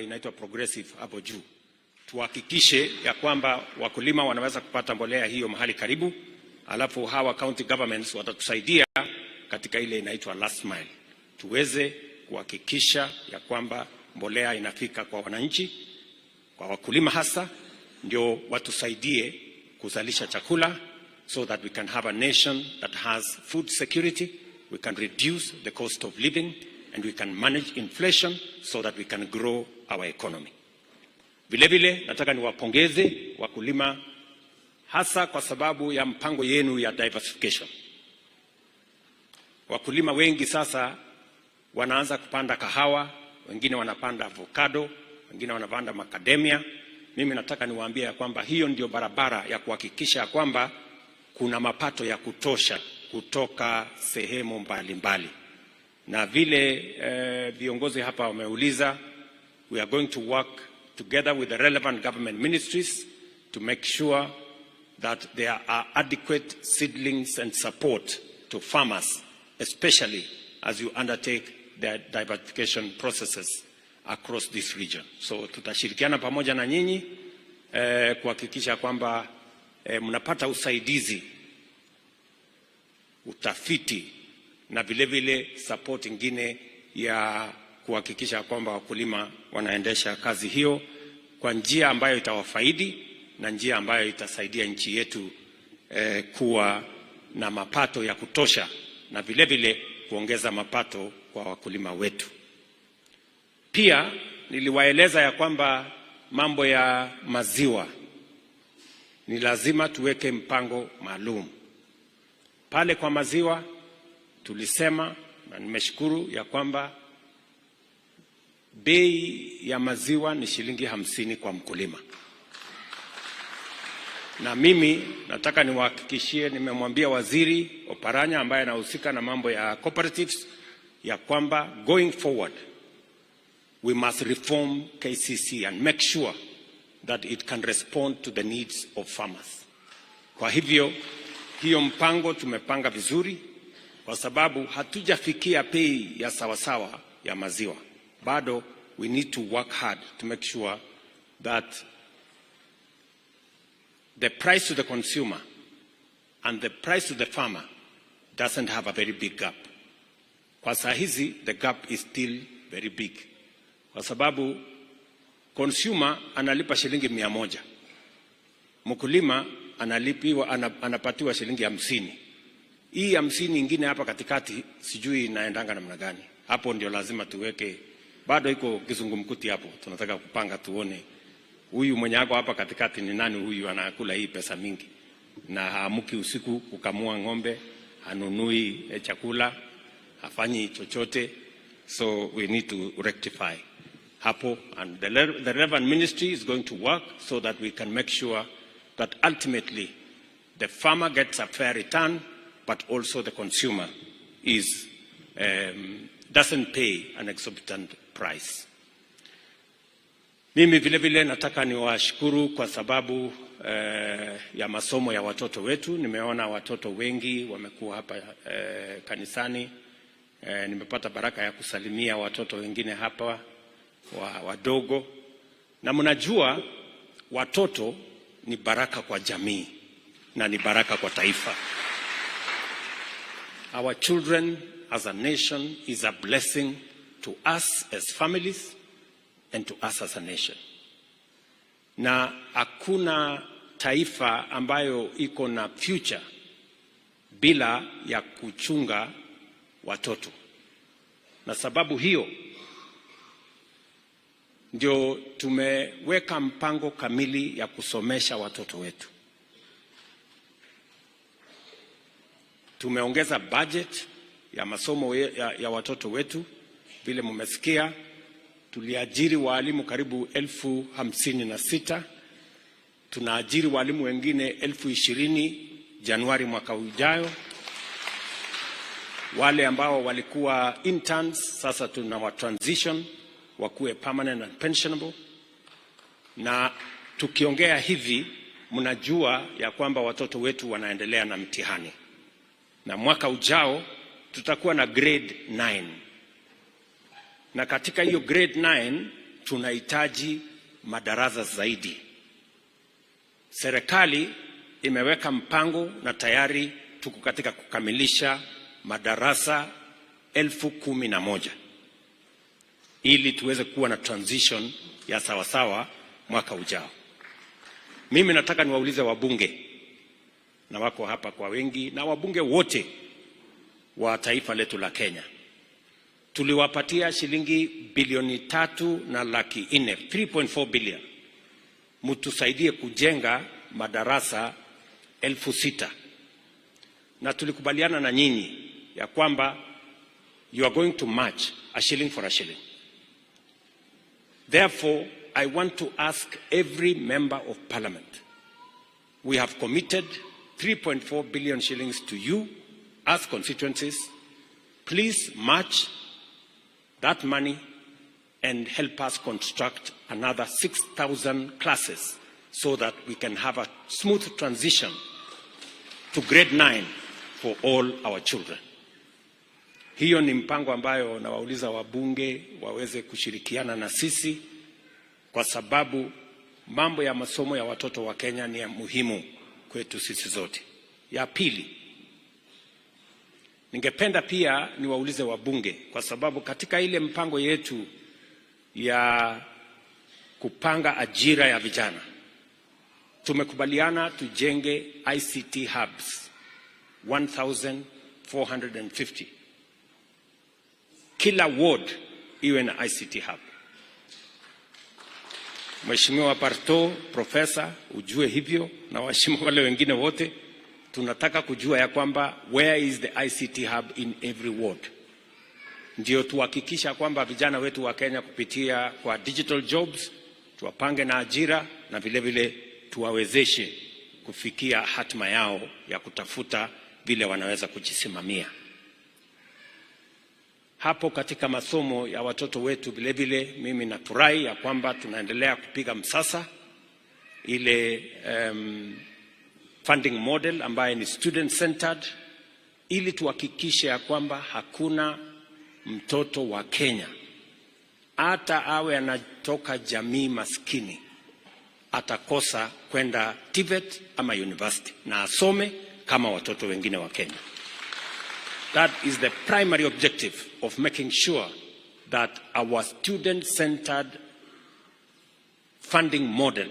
inaitwa progressive hapo juu. Tuhakikishe ya kwamba wakulima wanaweza kupata mbolea hiyo mahali karibu, alafu hawa county governments watatusaidia katika ile inaitwa last mile. Tuweze kuhakikisha ya kwamba mbolea inafika kwa wananchi, kwa wakulima hasa, ndio watusaidie kuzalisha chakula, so that we can have a nation that has food security, we can reduce the cost of living, and we can manage inflation so that we can grow our economy. Vile vile nataka niwapongeze wakulima hasa kwa sababu ya mpango yenu ya diversification. Wakulima wengi sasa wanaanza kupanda kahawa, wengine wanapanda avocado, wengine wanapanda macadamia. Mimi nataka niwaambie ya kwamba hiyo ndio barabara ya kuhakikisha kwamba kuna mapato ya kutosha kutoka sehemu mbalimbali. Na vile viongozi hapa wameuliza, we are going to work together with the relevant government ministries to make sure that there are adequate seedlings and support to farmers, especially as you undertake the diversification processes across this region. So tutashirikiana pamoja na nyinyi kuhakikisha kwamba mnapata usaidizi, utafiti na vile vile support ingine ya kuhakikisha kwamba wakulima wanaendesha kazi hiyo kwa njia ambayo itawafaidi na njia ambayo itasaidia nchi yetu kuwa na mapato ya kutosha na vile vile kuongeza mapato kwa wakulima wetu. Pia niliwaeleza ya kwamba mambo ya maziwa ni lazima tuweke mpango maalum. Pale kwa maziwa tulisema, na nimeshukuru ya kwamba bei ya maziwa ni shilingi 50 kwa mkulima. Na mimi nataka niwahakikishie, nimemwambia Waziri Oparanya ambaye anahusika na mambo ya cooperatives ya kwamba going forward we must reform KCC and make sure that it can respond to the needs of farmers. Kwa hivyo hiyo mpango tumepanga vizuri, kwa sababu hatujafikia bei ya sawasawa ya maziwa. Bado we need to work hard to make sure that the price to the consumer and the price to the farmer doesn't have a very big gap. Kwa saa hizi the gap is still very big, kwa sababu consumer analipa shilingi 100, mkulima anapatiwa shilingi 50. Hii 50 ingine hapa katikati sijui inaendanga namna gani. Hapo ndio lazima tuweke, bado iko kizungumkuti hapo. Tunataka kupanga tuone huyu mwenye ako hapa katikati ni nani, huyu anakula hii pesa mingi na haamuki usiku kukamua ng'ombe, hanunui chakula, hafanyi chochote. So we need to rectify hapo, and the relevant ministry is going to work so that we can make sure that ultimately the farmer gets a fair return, but also the consumer is doesn't pay an exorbitant price. Mimi vile vile nataka niwashukuru kwa sababu ya masomo ya watoto wetu. Nimeona watoto wengi wamekuwa hapa kanisani. Nimepata baraka ya kusalimia watoto wengine hapa wadogo, na mnajua watoto ni baraka kwa jamii na ni baraka kwa taifa. Our children as a nation is a blessing to us as families and to us as a nation. Na hakuna taifa ambayo iko na future bila ya kuchunga watoto. Na sababu hiyo ndio tumeweka mpango kamili ya kusomesha watoto wetu. Tumeongeza budget ya masomo ya watoto wetu. Vile mmesikia, tuliajiri walimu karibu 56,000. Tunaajiri walimu wengine 20,000 Januari mwaka ujao. Wale ambao walikuwa interns sasa tunawa transition wakuwe permanent and pensionable. Na tukiongea hivi, mnajua ya kwamba watoto wetu wanaendelea na mtihani, na mwaka ujao tutakuwa na grade 9. Na katika hiyo grade 9 tunahitaji madarasa zaidi. Serikali imeweka mpango na tayari tuko katika kukamilisha madarasa 11,000 ili tuweze kuwa na transition ya sawasawa mwaka ujao. Mimi nataka niwaulize wabunge, na wako hapa kwa wengi, na wabunge wote wa taifa letu la Kenya. Tuliwapatia shilingi bilioni 3.4 3.4 billion. Mtusaidie kujenga madarasa 6,000. Na tulikubaliana na nyinyi ya kwamba you are going to match a shilling for a shilling. Therefore, I want to ask every member of parliament. We have committed 3.4 billion shillings to you as constituencies. Please match that money and help us construct another 6,000 classes so that we can have a smooth transition to grade 9 for all our children. Hiyo ni mpango ambayo nawauliza wabunge waweze kushirikiana na sisi, kwa sababu mambo ya masomo ya watoto wa Kenya ni ya muhimu kwetu sisi zote. Ya pili, ningependa pia niwaulize wabunge, kwa sababu katika ile mpango yetu ya kupanga ajira ya vijana, tumekubaliana tujenge ICT hubs 1,450. Kila ward iwe na ICT hub. Mheshimiwa Parto, Profesa, ujue hivyo, na waheshimiwa wale wengine wote, tunataka kujua ya kwamba where is the ICT hub in every ward. Ndio tuhakikisha kwamba vijana wetu wa Kenya kupitia kwa digital jobs tuwapange na ajira, na vile vile tuwawezeshe kufikia hatima yao ya kutafuta vile wanaweza kujisimamia. Hapo katika masomo ya watoto wetu vile vile, mimi nafurahi ya kwamba tunaendelea kupiga msasa ile funding model ambaye ni student centered, ili tuhakikishe ya kwamba hakuna mtoto wa Kenya hata awe anatoka jamii maskini atakosa kwenda TVET ama university, na asome kama watoto wengine wa Kenya. That is the primary objective of making sure that our student-centered funding model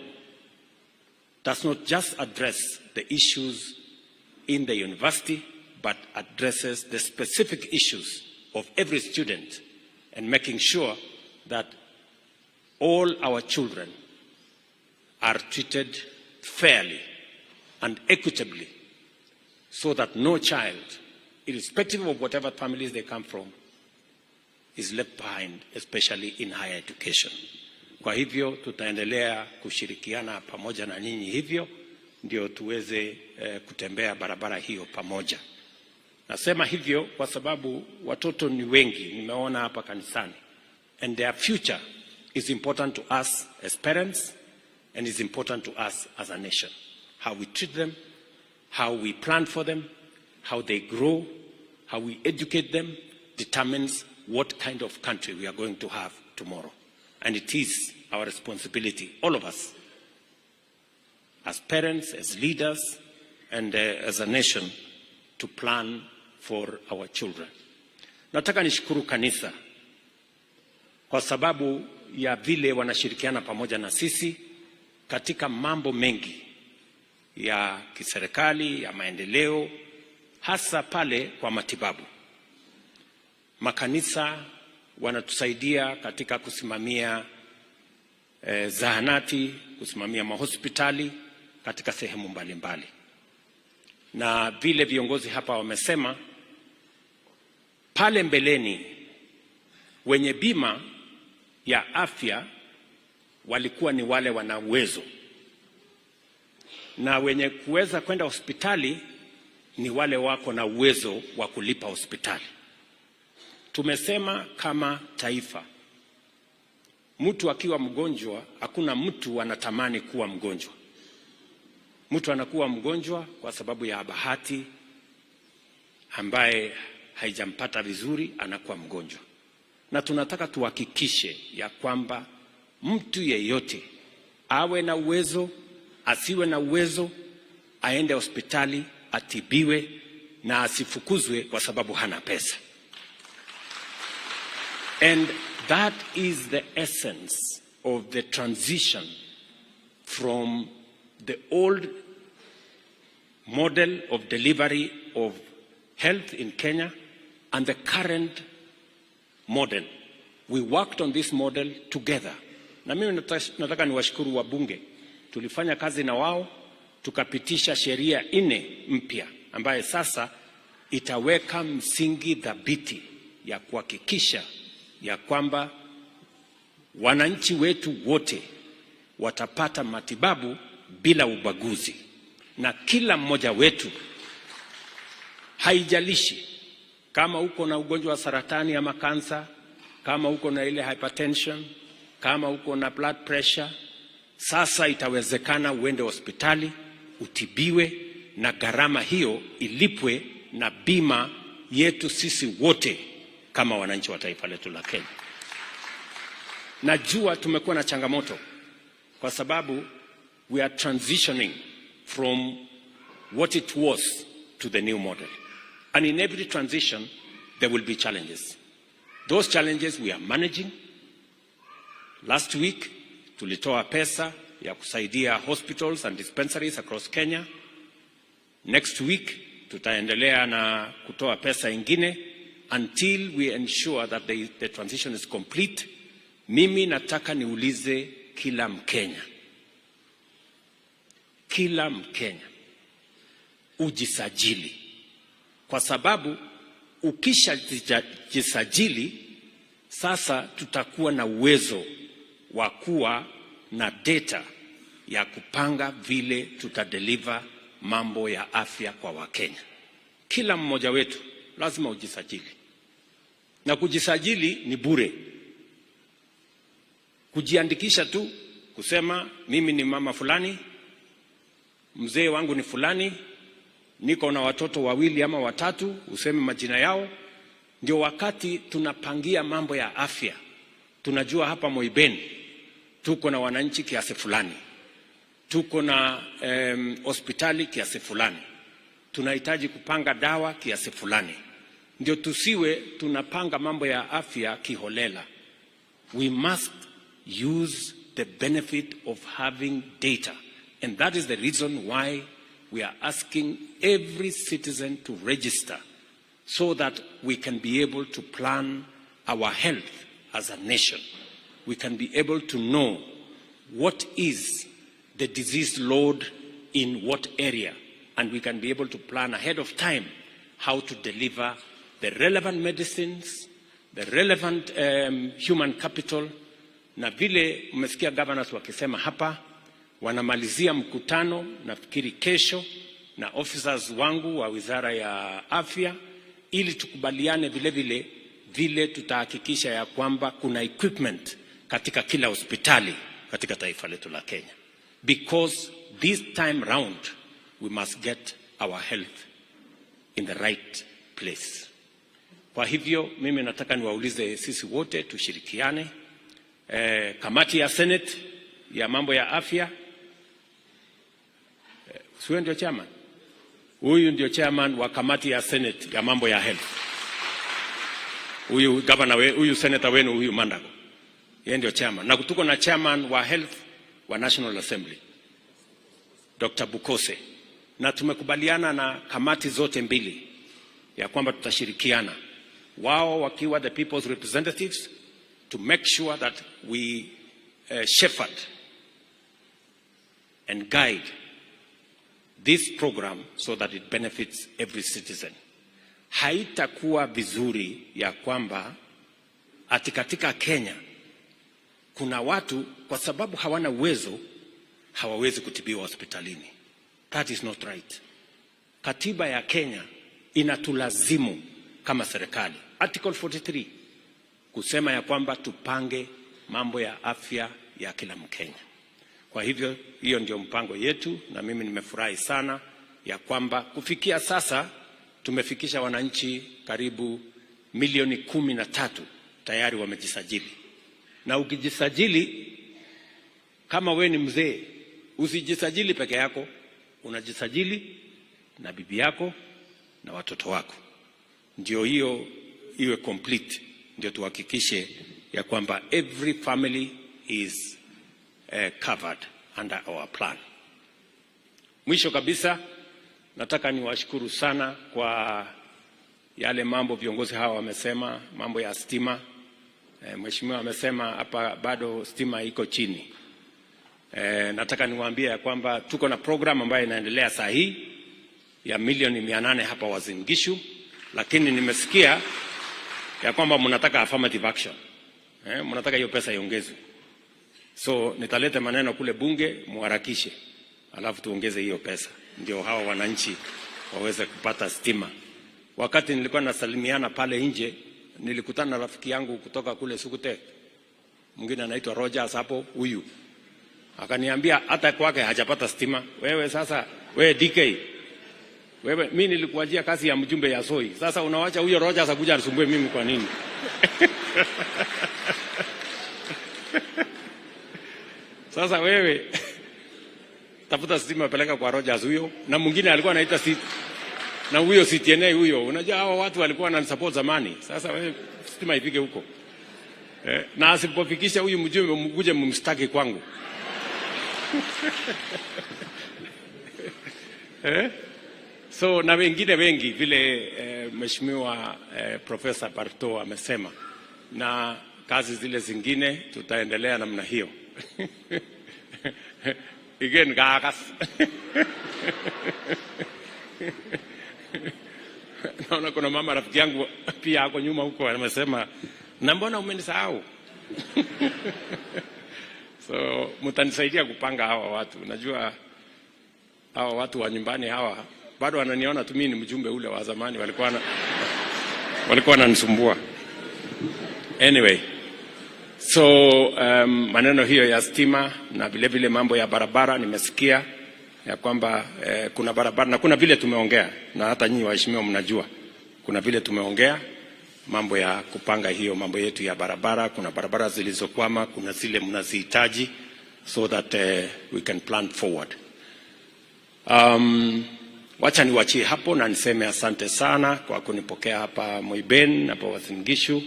does not just address the issues in the university, but addresses the specific issues of every student, and making sure that all our children are treated fairly and equitably, so that no child, irrespective of whatever families they come from, is left behind, especially in higher education. Kwa hivyo tutaendelea kushirikiana pamoja na nyinyi, hivyo ndio tuweze kutembea barabara hiyo pamoja. Nasema hivyo kwa sababu watoto ni wengi, nimeona hapa kanisani, and their future is important to us as parents, and is important to us as a nation. How we treat them, how we plan for them, how they grow, how we educate them, determines what kind of country we are going to have tomorrow. And it is our responsibility, all of us, as parents, as leaders, and as a nation, to plan for our children. Nataka nishukuru kanisa kwa sababu ya vile wanashirikiana pamoja na sisi katika mambo mengi ya kiserikali, ya maendeleo, hasa pale kwa matibabu. Makanisa wanatusaidia katika kusimamia zahanati, kusimamia mahospitali katika sehemu mbalimbali. Na vile viongozi hapa wamesema, pale mbeleni wenye bima ya afya walikuwa ni wale wana uwezo, na wenye kuweza kwenda hospitali ni wale wako na uwezo wa kulipa hospitali. Tumesema kama taifa, mtu akiwa mgonjwa, hakuna mtu anatamani kuwa mgonjwa. Mtu anakuwa mgonjwa kwa sababu ya bahati ambaye haijampata vizuri, anakuwa mgonjwa. Na tunataka tuhakikishe ya kwamba mtu yeyote awe na uwezo, asiwe na uwezo, aende hospitali atibiwe na asifukuzwe kwa sababu hana pesa. And that is the essence of the transition from the old model of delivery of health in Kenya and the current model. We worked on this model together. Na mimi nataka niwashukuru wabunge. Tulifanya kazi na wao, tukapitisha sheria 4 mpya ambaye sasa itaweka msingi thabiti ya kuhakikisha ya kwamba wananchi wetu wote watapata matibabu bila ubaguzi. Na kila mmoja wetu, haijalishi kama uko na ugonjwa wa saratani ama kansa, kama uko na ile hypertension, kama uko na blood pressure, sasa itawezekana uende hospitali, utibiwe na gharama hiyo ilipwe na bima yetu sisi wote kama wananchi wa taifa letu la Kenya. Najua tumekuwa na changamoto kwa sababu we are transitioning from what it was to the new model. And in every transition, there will be challenges. Those challenges we are managing. Last week, tulitoa pesa ya kusaidia hospitals and dispensaries across Kenya. Next week, tutaendelea na kutoa pesa ingine until we ensure that the transition is complete. Mimi nataka niulize kila Mkenya. Kila Mkenya ujisajili, kwa sababu ukisha jisajili sasa tutakuwa na uwezo wa kuwa na data ya kupanga vile tutadeliver mambo ya afya kwa Wakenya. Kila mmoja wetu lazima ujisajili, na kujisajili ni bure. Kujiandikisha tu kusema mimi ni mama fulani, mzee wangu ni fulani, niko na watoto 2 ama 3, useme majina yao. Ndio wakati tunapangia mambo ya afya, tunajua hapa Moiben tuko na wananchi kiasi fulani, tuko na hospitali kiasi fulani, tunahitaji kupanga dawa kiasi fulani. Ndio tusiwe tunapanga mambo ya afya kiholela. We must use the benefit of having data, and that is the reason why we are asking every citizen to register, so that we can be able to plan our health as a nation. We can be able to know what is the disease load in what area, and we can be able to plan ahead of time how to deliver the relevant medicines, the relevant human capital. Na vile mmesikia governors wakisema hapa, wanamalizia mkutano nafikiri kesho na officers wangu wa Wizara ya Afya, ili tukubaliane vile tutahakikisha ya kwamba kuna equipment katika kila hospitali katika taifa letu la Kenya. Because this time round we must get our health in the right place. Kwa hivyo mimi nataka niwaulize sisi wote tushirikiane. Kamati ya Senate ya mambo ya afya, huyu ndio chairman. Huyu ndio chairman wa kamati ya Senate ya mambo ya health. Huyu governor huyu senator wenu huyu Mandago, yeye ndio chairman. Na tuko na chairman wa health wa National Assembly, Dr. Bukose. Na tumekubaliana na kamati zote mbili ya kwamba tutashirikiana, wao wakiwa the people's representatives, to make sure that we shepherd and guide this program so that it benefits every citizen. Haitakuwa vizuri ya kwamba ati katika Kenya kuna watu kwa sababu hawana uwezo hawawezi kutibiwa hospitalini. That is not right. Katiba ya Kenya inatulazimu kama serikali, Article 43, kusema ya kwamba tupange mambo ya afya ya kila Mkenya. Kwa hivyo hiyo ndio mpango yetu, na mimi nimefurahi sana ya kwamba kufikia sasa tumefikisha wananchi karibu milioni 13 tayari wamejisajili. Na ukijisajili kama we ni mzee, usijisajili peke yako, unajisajili na bibi yako na watoto wako. Ndio hiyo iwe complete, ndio tuhakikishe ya kwamba every family is covered under our plan. Mwisho kabisa, nataka niwashukuru sana kwa yale mambo viongozi hawa wamesema, mambo ya stima. Mheshimiwa amesema hapa bado stima iko chini. Nataka niwaambie ya kwamba tuko na program ambayo inaendelea saa hii ya milioni 800 hapa Uasin Gishu, lakini nimesikia ya kwamba mnataka affirmative action. Mnataka hiyo pesa iongezwe. So nitaleta maneno kule bunge, muharakishe, alafu tuongeze hiyo pesa ndio hawa wananchi waweze kupata stima. Wakati nilikuwa nasalimiana pale nje, nilikutana na rafiki yangu kutoka kule Sukute, mwingine anaitwa Rogers hapo, huyu akaniambia hata kwake hajapata stima. Wewe sasa, wewe DK, wewe mimi nilikuajia kazi ya mjumbe ya Soi, sasa unawacha huyo Rogers akuja anisumbue mimi kwa nini? Sasa wewe tafuta stima peleka kwa Rogers huyo, na mwingine alikuwa anaita na huyo CTNA huyo. Unajua hao watu walikuwa wananisupport zamani. Sasa wewe stima ifike huko. Na asipofikisha huyu mjumbe mkuje mumstaki kwangu. So na wengine wengi vile Mheshimiwa Profesa Barto amesema, na kazi zile zingine tutaendelea namna hiyo. Again gagas. Naona kuna mama rafiki yangu pia hapo nyuma huko amesema, na mbona umenisahau? So mtanisaidia kupanga hawa watu. Najua hawa watu wa nyumbani hawa bado wananiona tu mimi ni mjumbe ule wa zamani, walikuwa wananisumbua. Anyway, so maneno hiyo ya stima na vile vile mambo ya barabara nimesikia ya kwamba kuna barabara na kuna vile tumeongea, na hata nyinyi waheshimiwa mnajua kuna vile tumeongea mambo ya kupanga hiyo mambo yetu ya barabara. Kuna barabara zilizokwama, kuna zile mnazihitaji, so that we can plan forward. Wacha niwachie hapo na niseme asante sana kwa kunipokea hapa Moiben, hapa Uasin Gishu.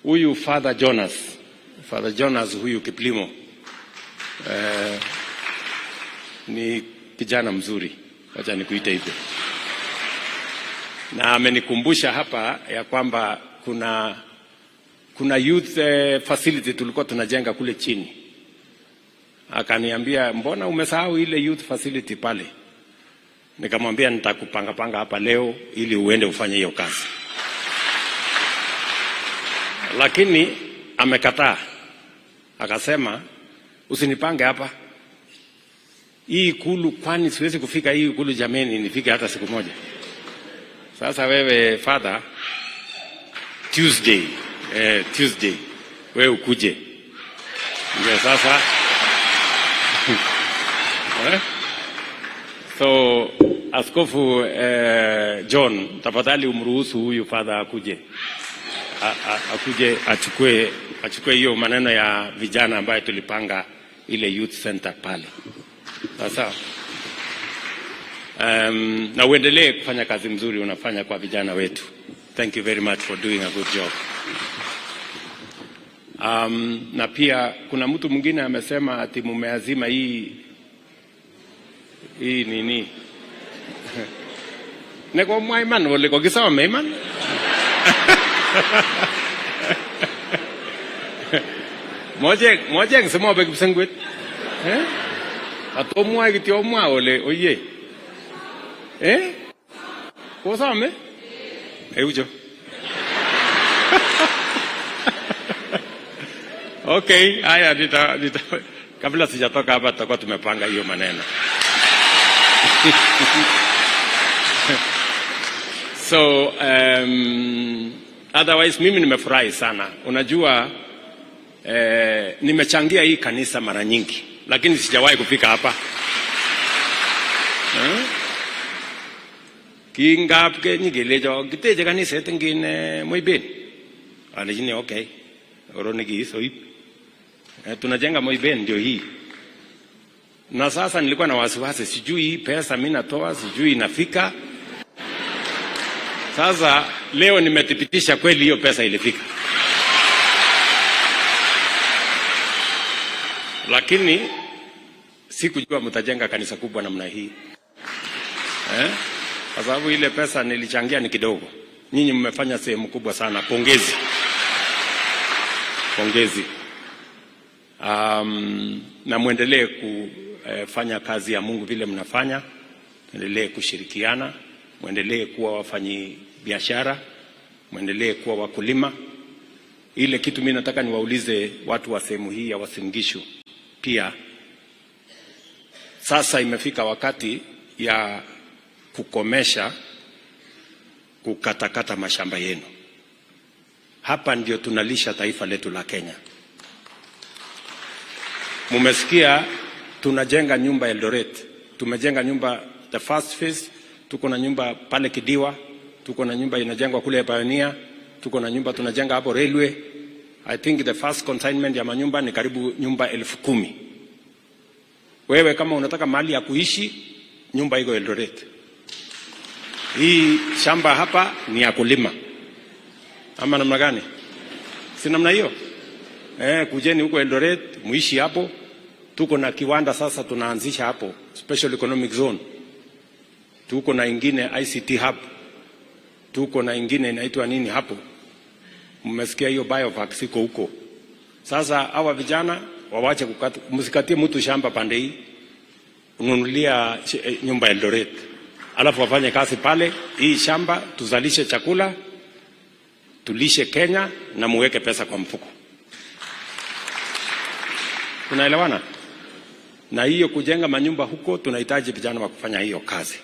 Huyu Father Jonas huyu Kiplimo ni kijana mzuri, wacha nikuite hivyo, na amenikumbusha hapa ya kwamba kuna youth facility tulikuwa tunajenga kule chini. Akaniambia, mbona umesahau ile youth facility pale? Nikamwambia nitakupanga hapa leo ili uende ufanye hiyo kazi. Lakini amekataa. Akasema usinipange hapa. Hii ikulu, kwani siwezi kufika hii ikulu jameni, nifike hata siku moja. Sasa wewe Father, Tuesday wewe ukuje. Ndio sasa. So Askofu John, tafadhali umruhusu huyu Father akuje. Akuje achukue hiyo maneno ya vijana ambayo tulipanga ile youth center pale. Sasa na uendelee kufanya kazi mzuri unafanya kwa vijana wetu. Thank you very much for doing a good job. Na pia kuna mtu mwingine amesema ati mumeazima hii nini? Neko Moiben wale kwa kisawa Moiben? Moje ngisema obe kibsengwet. Atomwa kitiomwa ole oye. Kosame? Ujo. Okay, haya nita kabla sijatoka hapa tutakuwa tumepanga hiyo maneno. So otherwise mimi nimefurahi sana. Unajua nimechangia hii kanisa mara nyingi, lakini sijawahi kufika hapa. Kingapke nigelejo kiteje kanisa tengine Moiben. Alijini okay. Oroni gisoip. Tunajenga Moiben ndio hii. Na sasa nilikuwa na wasiwasi, sijui hii pesa mimi natoa, sijui inafika. Sasa leo nimethibitisha kweli hiyo pesa ilifika. Lakini sikujua mtajenga kanisa kubwa namna hii. Kwa sababu ile pesa nilichangia ni kidogo. Nyinyi mmefanya sehemu kubwa sana. Pongezi. Pongezi. Na muendelee kufanya kazi ya Mungu vile mnafanya. Muendelee kushirikiana, muendelee kuwa wafanyi biashara, muendelee kuwa wakulima. Ile kitu mimi nataka niwaulize watu wa sehemu hii ya Uasin Gishu pia. Sasa imefika wakati ya kukomesha kukatakata mashamba yenu. Hapa ndio tunalisha taifa letu la Kenya. Mumesikia tunajenga nyumba Eldoret. Tumejenga nyumba the first phase, tuko na nyumba pale Kidiwa, tuko na nyumba inajengwa kule Pioneer, tuko na nyumba tunajenga hapo railway. I think the first consignment ya manyumba ni karibu nyumba 10,000. Wewe kama unataka mahali ya kuishi, nyumba iko Eldoret. Hii shamba hapa ni ya kulima. Ama namna gani? Si namna hiyo? Kujeni huko Eldoret, muishi hapo. Tuko na kiwanda sasa tunaanzisha hapo, Special Economic Zone. Tuko na ingine ICT Hub. Tuko na ingine inaitwa nini hapo? Mmesikia hiyo biovac iko huko. Sasa hawa vijana wawache kukata, msikatie mtu shamba pande hii. Ununulia nyumba Eldoret. Alafu wafanye kazi pale, hii shamba tuzalishe chakula, tulishe Kenya na muweke pesa kwa mfuko. Tunaelewana? Na hiyo kujenga manyumba huko tunahitaji vijana wa kufanya hiyo kazi.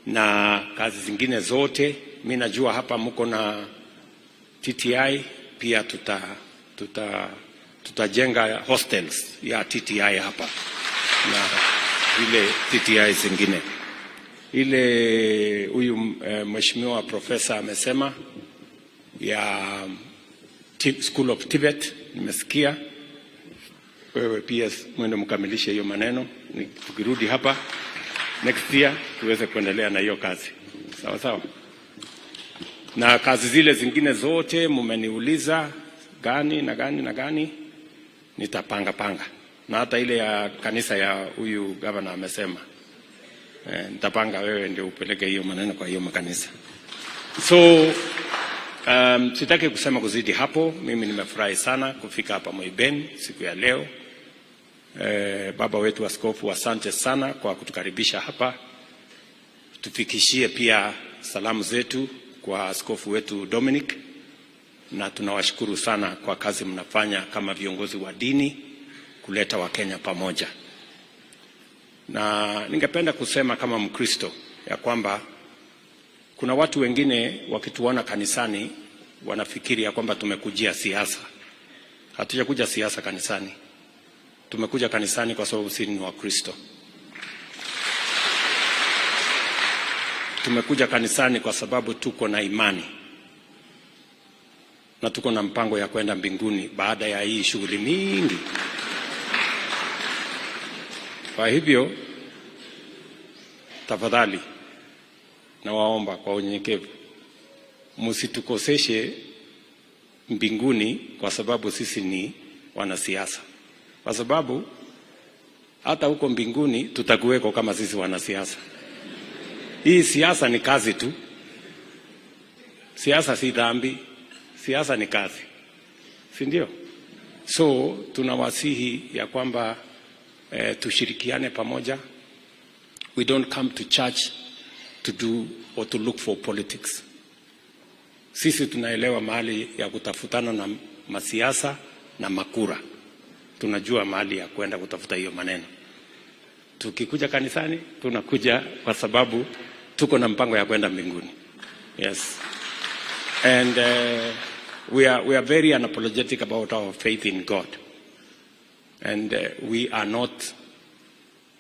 Na kazi zingine zote, mimi najua hapa mko na TTI, pia tutajenga hostels ya TTI hapa. Na ile TTI zingine. Ile huyu mheshimiwa profesa amesema ya School of Tibet, nimesikia. Wewe pia mwende mkamilishe hiyo maneno. Tukirudi hapa next year tuweze kuendelea na hiyo kazi. Sawa sawa. Na kazi zile zingine zote mmeniuliza gani na gani na gani, nitapanga. Na hata ile ya kanisa ya huyu governor amesema nitapanga, wewe ndio upeleke hiyo maneno kwa hiyo makanisa. So sitaki kusema kuzidi hapo. Mimi nimefurahi sana kufika hapa Moiben siku ya leo. Baba wetu askofu, asante sana kwa kutukaribisha hapa. Tufikishie pia salamu zetu kwa askofu wetu Dominic, na tunawashukuru sana kwa kazi mnafanya kama viongozi wa dini kuleta Wakenya pamoja. Na ningependa kusema kama Mkristo ya kwamba kuna watu wengine wakituona kanisani wanafikiri ya kwamba tumekujia siasa. Hatujakuja siasa kanisani. Tumekuja kanisani kwa sababu sisi ni Wakristo. Tumekuja kanisani kwa sababu tuko na imani. Na tuko na mpango ya kwenda mbinguni baada ya hii shughuli mingi. Kwa hivyo tafadhali na waomba kwa unyenyekevu, msitukoseshe mbinguni kwa sababu sisi ni wanasiasa. Kwa sababu hata huko mbinguni tutakuweko kama sisi wanasiasa. Hii siasa ni kazi tu. Siasa si dhambi, siasa ni kazi. Si ndio? So tunawasihi ya kwamba tushirikiane pamoja. We don't come to church to do or to look for politics. Sisi tunaelewa mahali ya kutafutana na masiasa na makura. Tunajua mahali ya kwenda kutafuta hiyo maneno. Tukikuja kanisani, tunakuja kwa sababu tuko na mpango ya kwenda mbinguni. Yes. And we are very unapologetic about our faith in God. And we are not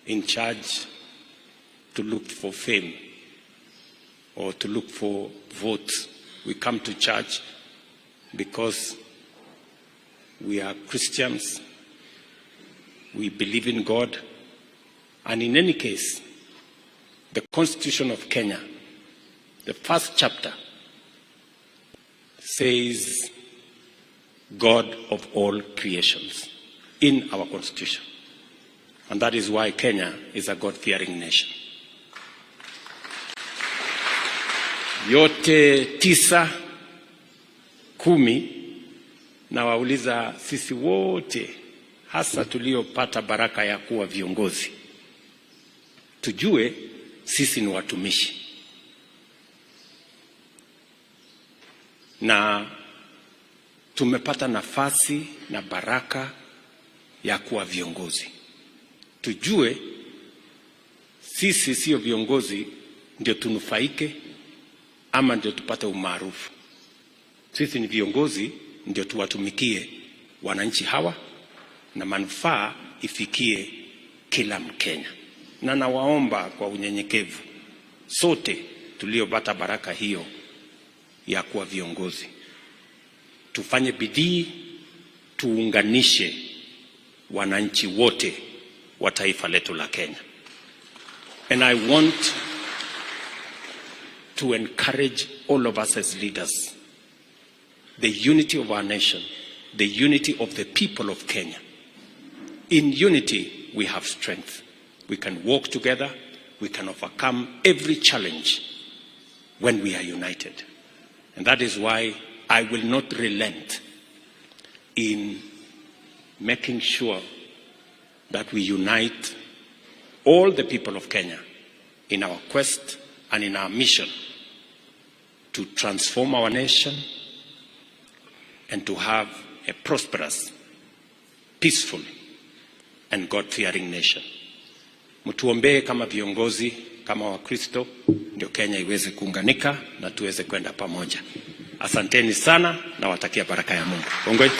in charge to look for fame or to look for votes. We come to church because We are Christians. We believe in God. And in any case, the Constitution of Kenya, the first chapter, says God of all creations in our Constitution. And that is why Kenya is a God-fearing nation. Yote 9, 10, na wauliza sisi wote, hasa tuliopata baraka ya kuwa viongozi, tujue sisi ni watumishi. Na tumepata nafasi na baraka ya kuwa viongozi. Tujue sisi sio viongozi ndio tunufaike ama ndio tupate umaarufu. Sisi ni viongozi ndio tuwatumikie wananchi hawa na manufaa ifikie kila Mkenya. Na nawaomba kwa unyenyekevu, sote tuliopata baraka hiyo ya kuwa viongozi, tufanye bidii, tuunganishe wananchi wote wa taifa letu la Kenya. And I want to encourage all of us as leaders, the unity of our nation, the unity of the people of Kenya. In unity, we have strength. We can walk together. We can overcome every challenge when we are united. And that is why I will not relent in making sure that we unite all the people of Kenya in our quest and in our mission to transform our nation and to have a prosperous, peaceful, and God-fearing nation. Mtuombee kama viongozi, kama Wakristo, ndio Kenya iweze kuunganika na tuweze kwenda pamoja. Asanteni sana na watakia baraka ya Mungu. Ongoi.